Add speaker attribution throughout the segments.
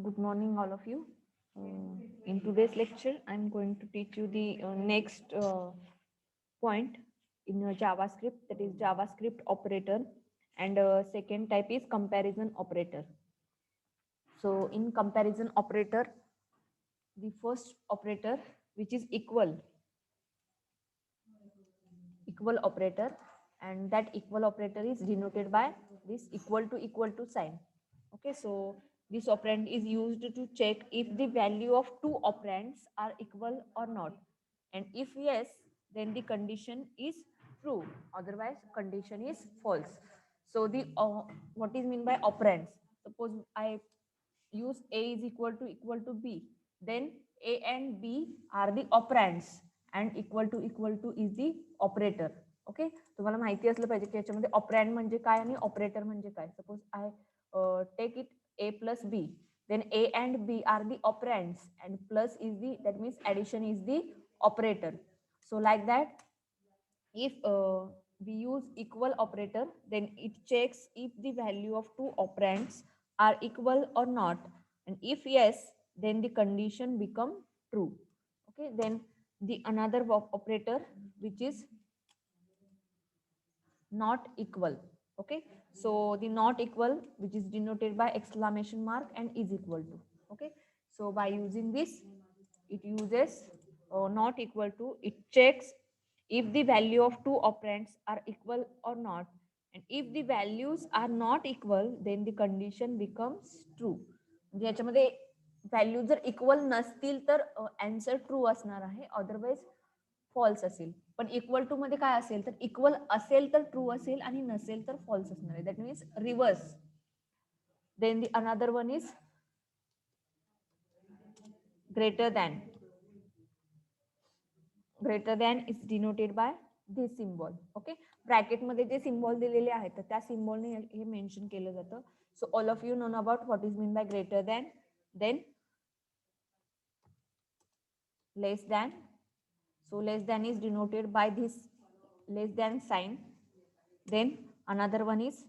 Speaker 1: Good morning, all of you. In today's lecture, I'm going to teach you the next point in JavaScript, that is JavaScript operator, and second type is comparison operator. So, in comparison operator, the first operator, which is equal operator, and that equal operator is denoted by this equal to sign. Okay, so this operand is used to check if the value of two operands are equal or not, and if yes, then the condition is true, otherwise condition is false. So the what is mean by operands? Suppose I use a is equal to b, then a and b are the operands and equal to is the operator. Okay, तुम्हाला माहिती असलं पाहिजे की याच्यामध्ये ऑपरँड म्हणजे काय आणि operator म्हणजे काय. Suppose I take it a plus b, then a and b are the operands and plus is the, that means addition is the operator. So like that, if we use equal operator, then it checks if the value of two operands are equal or not, and if yes, then the condition become true. Okay, then the another operator, which is not equal. Okay, so the not equal, which is denoted by exclamation mark and is equal to. Okay, so by using this, it uses not equal to, it checks if the value of two operands are equal or not, and if the values are not equal, then the condition becomes true. म्हणजे याच्यामध्ये value जर equal नसतील तर answer true असणार आहे, otherwise false असेल. पण equal to मध्ये काय असेल तर इक्वल असेल तर ट्रू असेल आणि नसेल तर फॉल्स असणार आहे, that means reverse. Then the another one is greater than is denoted by this symbol. Okay, bracket मध्ये जे सिम्बॉल दिलेले आहेत तर त्या सिम्बॉलने हे मेन्शन केलं जातं. So all of you know about what is mean by greater than, then less than. So less than is denoted by this less than sign. Then another one is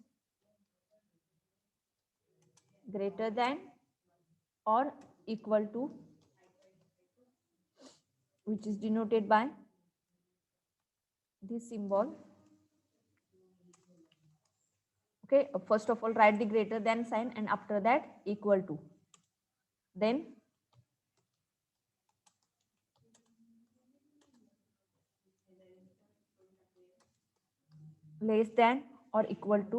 Speaker 1: greater than or equal to, which is denoted by this symbol. Okay, first of all write the greater than sign and after that equal to, then less than or equal to,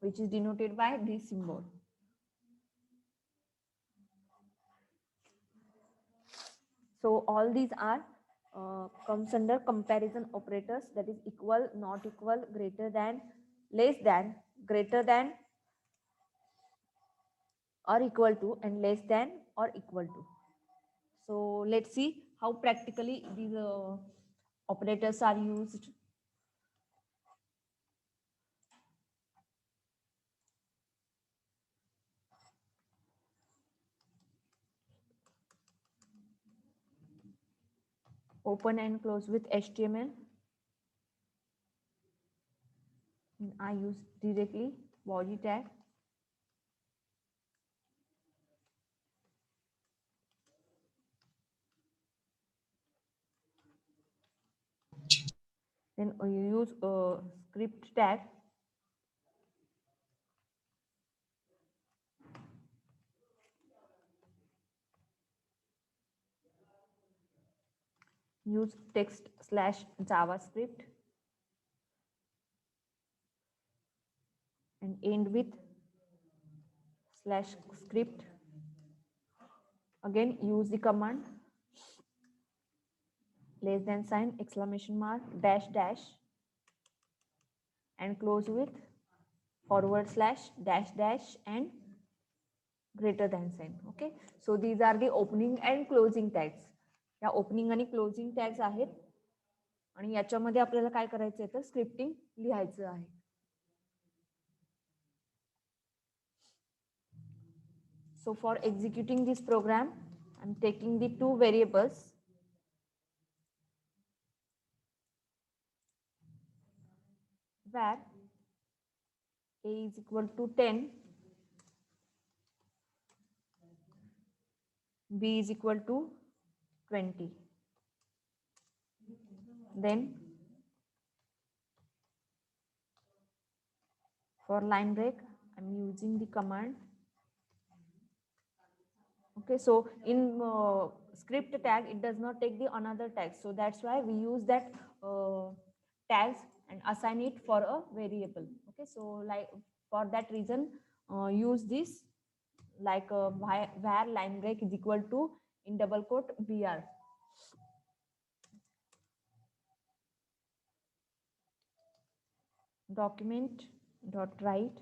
Speaker 1: which is denoted by this symbol. So all these are comes under comparison operators, that is equal, not equal, greater than, less than, greater than or equal to, and less than or equal to. So let's see how practically these operators are used. Open and close with HTML. And I use directly body tag. Then you use a script tag. Use text slash JavaScript and end with slash script. Again use the command less than sign, exclamation mark, dash dash, and close with forward slash, dash dash, and greater than sign. Okay, so these are the opening and closing tags. या opening आणि closing tags आहेत आणि याच्यामध्ये आपल्याला काय करायचं आहे तर स्क्रिप्टिंग लिहायचं आहे. So for executing this program, I'm taking the two variables where a is equal to 10 b is equal to 20. Then for line break, I'm using the command. Okay, so in script tag, it does not take the another tag. So that's why we use that tags and assign it for a variable. Okay, so like for that reason, use this like var line break is equal to in double quote br. Document dot write.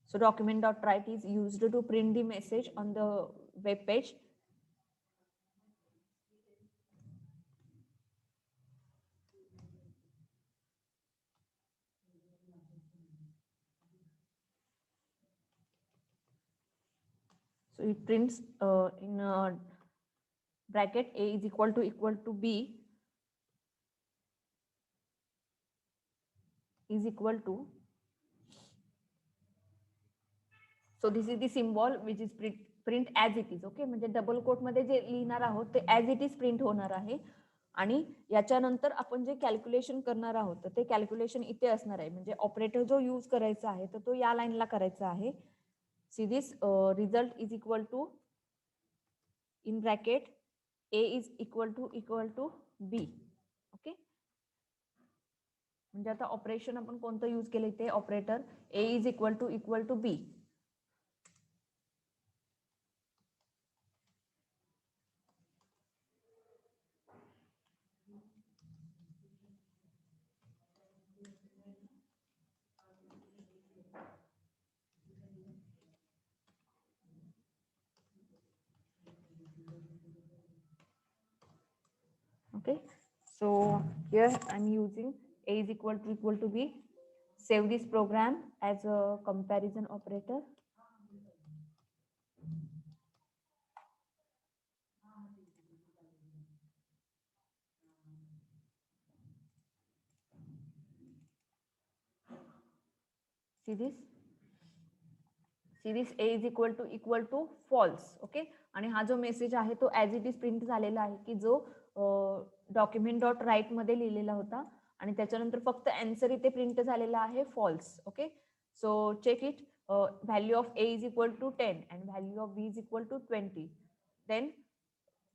Speaker 1: So document dot write is used to print the message on the web page. So it prints in bracket a is equal to b is equal to. So this is the symbol which is print as it is. Okay, म्हणजे double coat मध्ये जे लिहिणार आहोत ते as it is print होणार आहे आणि याच्यानंतर आपण जे कॅल्क्युलेशन करणार आहोत तर ते कॅल्क्युलेशन इथे असणार आहे. म्हणजे ऑपरेटर जो यूज करायचा आहे तर तो या लाईनला करायचा आहे. See this result is equal to in bracket a is equal to b. Okay, म्हणजे आता ऑपरेशन आपण कोणतं यूज केलं इथे operator a is equal to b. Okay, so here I'm using a is equal to b. Save this program as a comparison operator. See this a is equal to false. Okay, आणि हा जो message आहे तो as it is print झालेला आहे की जो document dot right मध्ये लिहिलेला होता आणि त्याच्यानंतर फक्त आन्सर इथे प्रिंट झालेला आहे false. Okay, so check it. Value of a is equal to 10 and value of b is equal to 20. Then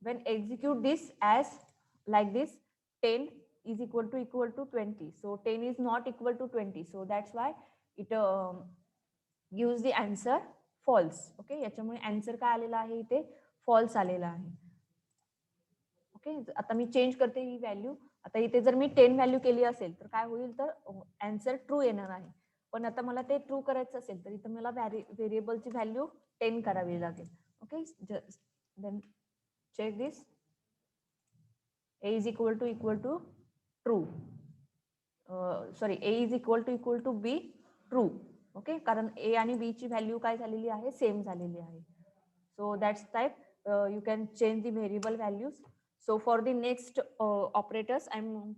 Speaker 1: when execute this as like this, 10 is equal to 20. So 10 is not equal to 20. So that's why it gives the answer false. Okay, याच्यामुळे answer काय आलेला आहे इथे false आलेला आहे. Okay, आता मी change करते ही value. आता इथे जर मी 10 व्हॅल्यू केली असेल तर काय होईल तर आन्सर ट्रू येणार आहे. पण आता मला ते ट्रू करायचं असेल तर इथे मला व्हेरिएबलची व्हॅल्यू 10 करावी लागेल. Okay, then check this. a is equal to true. Sorry, a is equal to b true. Okay, कारण a आणि b ची व्हॅल्यू काय झालेली आहे सेम झालेली आहे. So that's type you can change the variable values. So for the next operators, I'm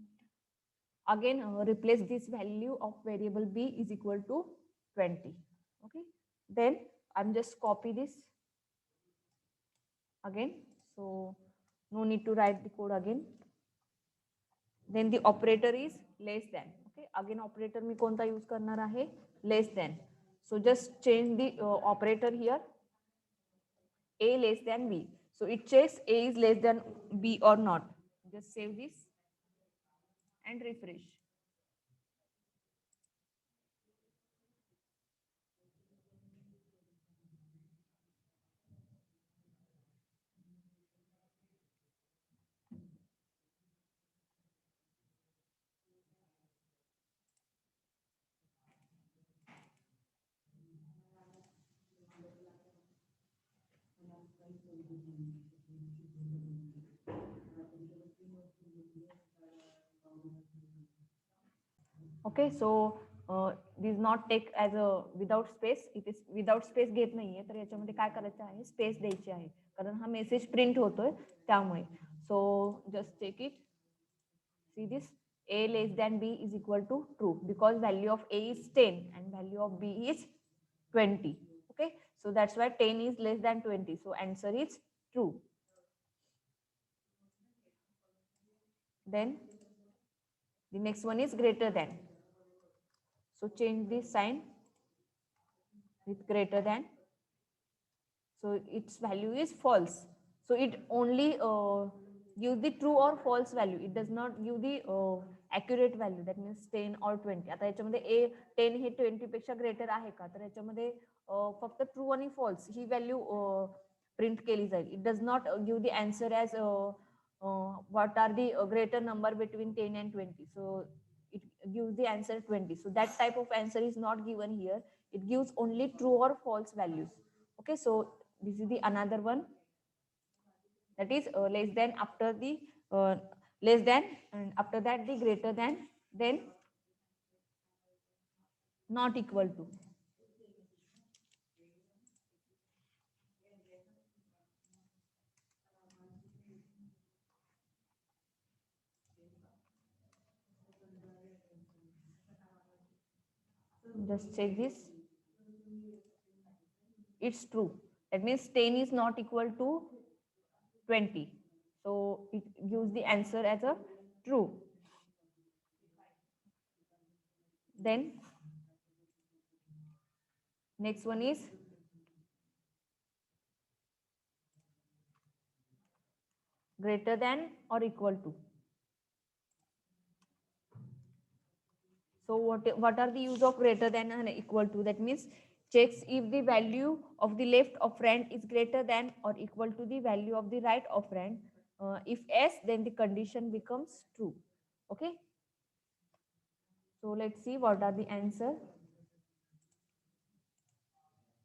Speaker 1: again replace this value of variable b is equal to 20. Okay, then I'm just copy this again. So no need to write the code again. Then the operator is less than. Okay, again operator मी कोणता use करणार आहे less than. So just change the operator here. A less than b. So it checks a is less than b or not. Just save this and refresh. Okay, so this not take as a without space. It is without space घेत नाहीये तर याच्यामध्ये काय करायचं आहे space द्यायची आहे कारण हा मेसेज प्रिंट होतोय त्यामुळे. So just take it. See this, a less than b is equal to true because value of a is 10 and value of b is 20. Okay, so that's why 10 is less than 20. So answer is true. Then the next one is greater than. So change this sign with greater than. So its value is false. So it only gives the true or false value. It does not give the accurate value. That means 10 or 20. आता याच्यामध्ये a 10 हे 20 पेक्षा greater आहे का, तर याच्यामध्ये फक्त true आणि false ही value print केली जाईल. It does not give the answer as what are the greater number between 10 and 20. So it gives the answer 20. So that type of answer is not given here. It gives only true or false values. Okay, so this is the another one, that is less than, after the less than, and after that the greater than, then not equal to. Just check this. It's true. That means 10 is not equal to 20. So it gives the answer as a true. Then next one is greater than or equal to. So what are the use of greater than and equal to? That means checks if the value of the left operand is greater than or equal to the value of the right operand. If yes, then the condition becomes true. Okay. So let's see what are the answer.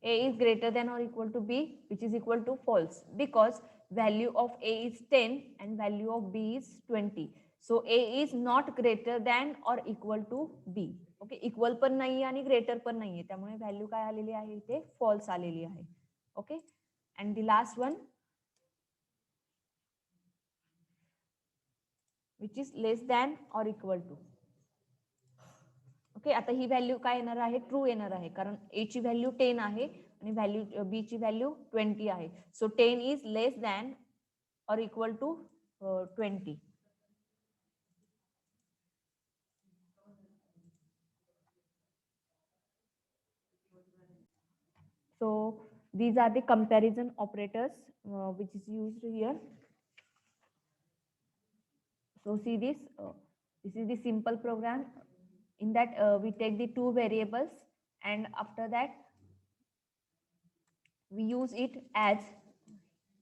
Speaker 1: A is greater than or equal to B, which is equal to false, because value of A is 10 and value of B is 20. So A is not greater than or equal to B. Okay, equal पण नाही आणि greater पण नाहीये, त्यामुळे value काय आलेली आहे इथे फॉल्स आलेली आहे. Okay, and the last one which is less than और इक्वल टू. ओके, आता ही व्हॅल्यू काय येणार आहे, ट्रू येणार आहे, कारण ए ची व्हॅल्यू 10 आहे आणि व्हॅल्यू बी ची व्हॅल्यू 20 आहे. सो 10 is less than or equal to 20. So these are the comparison operators which is used here. So see this, this is the simple program. In that we take the two variables and after that we use it as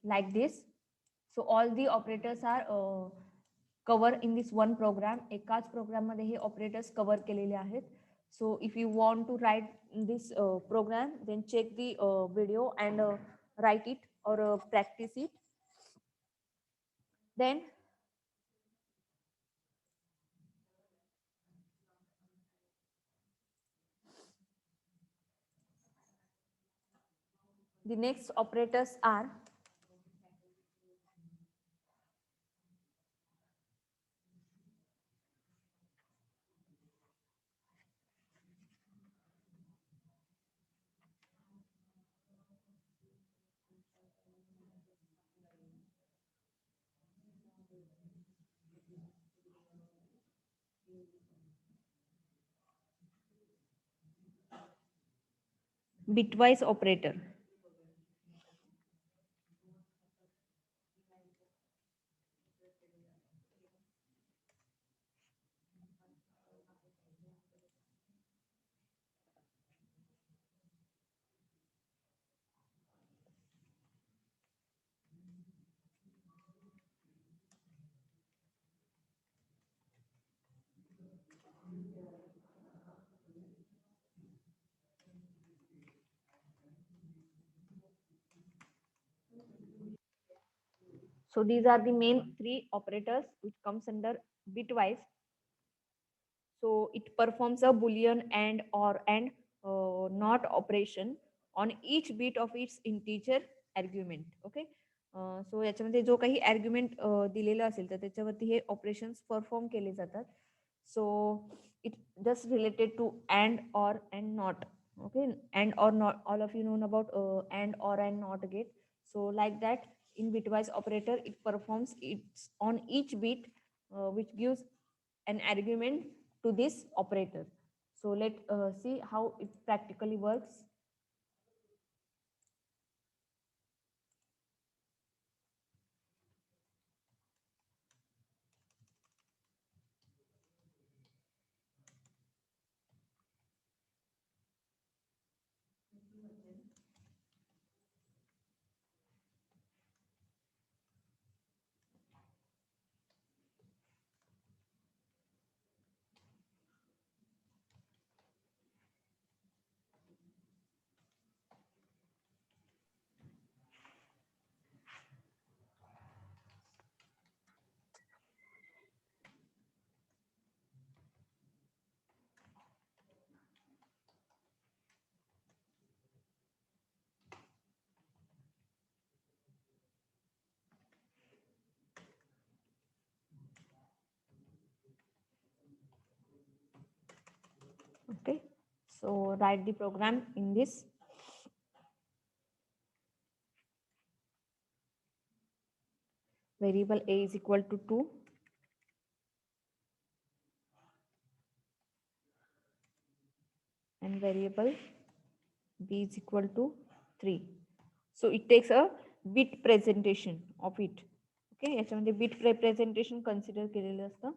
Speaker 1: like this. So all the operators are cover in this one program. एकाच program मध्ये हे operators cover केलेले आहेत. So if you want to write this program, then check the video and write it or practice it. Then the next operators are bitwise operator. So these are the main three operators which comes under bitwise. So it performs a boolean and or and not operation on each bit of its integer argument. Okay. सो याच्यामध्ये जो काही argument दिलेला असेल तर त्याच्यावरती हे operations perform केले जातात. So it just related to and or and not. Okay, and or not, all of you know about and or and not gate. So like that, in bitwise operator, it performs its on each bit, which gives an argument to this operator. So let see how it practically works. Okay, so write the program in this. Variable a is equal to 2, and variable b is equal to 3. So it takes a bit presentation of it. Okay, याच्यामध्ये bit representation consider केलेलं असतं.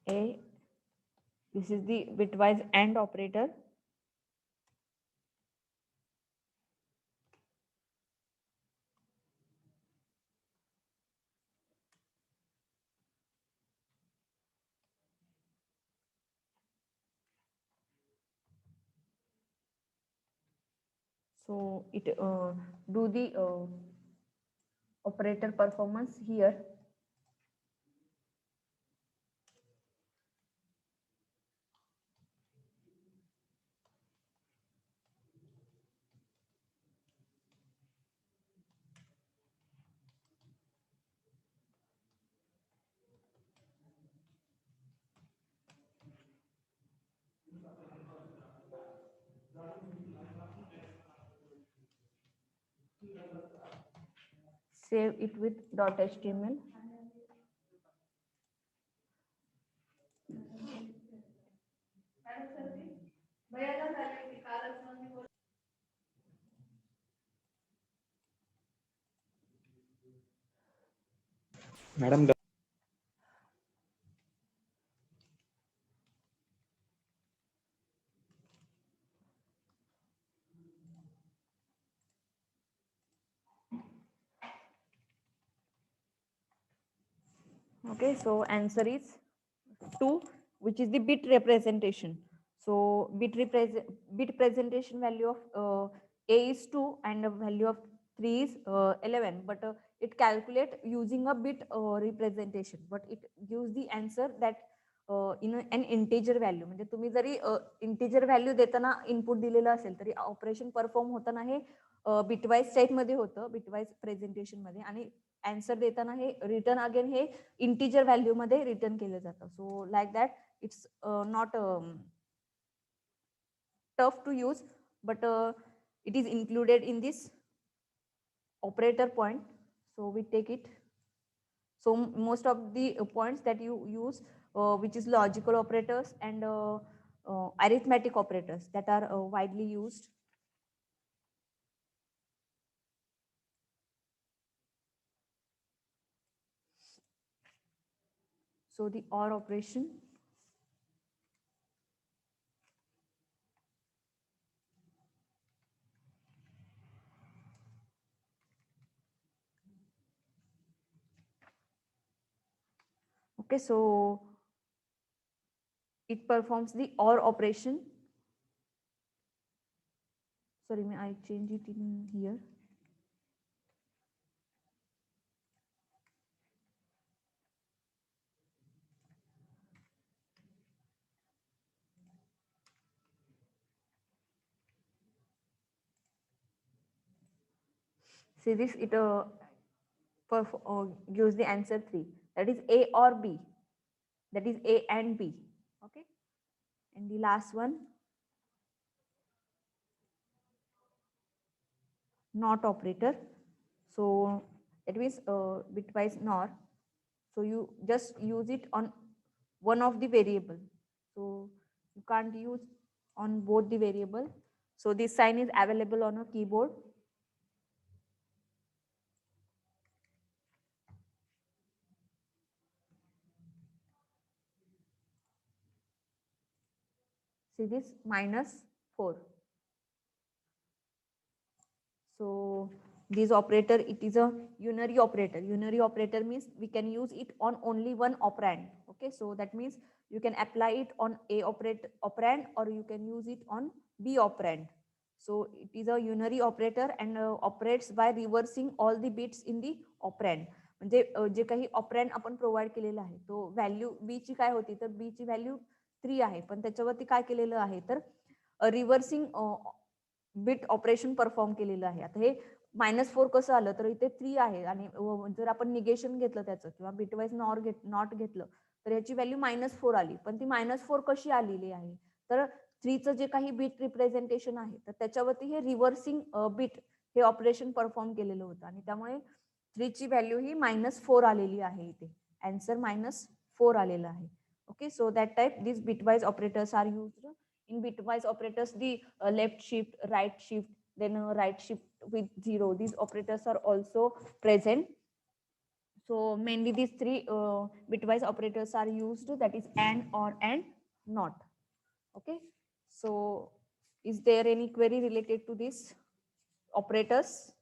Speaker 1: A, this is the bitwise AND operator. So it do the operator performance here. Save it with .html.
Speaker 2: Madam
Speaker 1: Okay, so answer is 2, which is the bit representation. So bit presentation value of a is 2 and the value of 3 is 11, but it calculate using a bit representation, but it gives the answer that in an integer value. म्हणजे तुम्ही जरी integer value देताना input दिलेलं असेल तरी operation perform होताना हे bitwise type मध्ये होतं, bitwise presentation मध्ये, आणि आन्सर देताना हे रिटर्न अगेन हे इंटिजर व्हॅल्यू मध्ये रिटर्न केलं जातं. So like that it's not tough to use, but it is included in this operator point, so we take it. So most of the points that you use, which is logical operators and arithmetic operators that are widely used. So the OR operation. Okay, so it performs the OR operation. Sorry, may I change it in here? See this, it gives the answer 3. That is A or B. That is A and B. Okay. And the last one, NOT operator. So that means bitwise NOR. So you just use it on one of the variable. So you can't use on both the variable. So this sign is available on a keyboard. See this -4. So this operator, it is a unary operator. Unary operator means we can use it on only one operand. Okay, so that means you can apply it on A operand, or you can use it on B operand. So it is a unary operator and operates by reversing all the bits in the operand. म्हणजे जे काही ऑपरँड आपण provide केलेला आहे तो value B ची काय होती, तर बी ची व्हॅल्यू 3 आहे, पण त्याच्यावरती काय केलेलं आहे, तर रिव्हर्सिंग बिट ऑपरेशन परफॉर्म केलेलं आहे. आता हे -4 कसं आलं, तर इथे 3 आहे आणि जर आपण निगेशन घेतलं त्याचं किंवा बिटवाईज नॉट घेतलं तर याची व्हॅल्यू -4 आली. पण ती -4 कशी आलेली आहे, तर 3चं जे काही बिट रिप्रेझेंटेशन आहे तर त्याच्यावरती हे रिव्हर्सिंग बिट हे ऑपरेशन परफॉर्म केलेलं होतं आणि त्यामुळे 3 ची व्हॅल्यू ही -4 आलेली आहे. इथे आन्सर -4 आलेलं आहे. Okay, so that type these bitwise operators are used. In bitwise operators, the left shift, right shift, then right shift with 0, these operators are also present. So mainly these 3 bitwise operators are used, that is AND, OR and NOT. Okay, so is there any query related to these operators?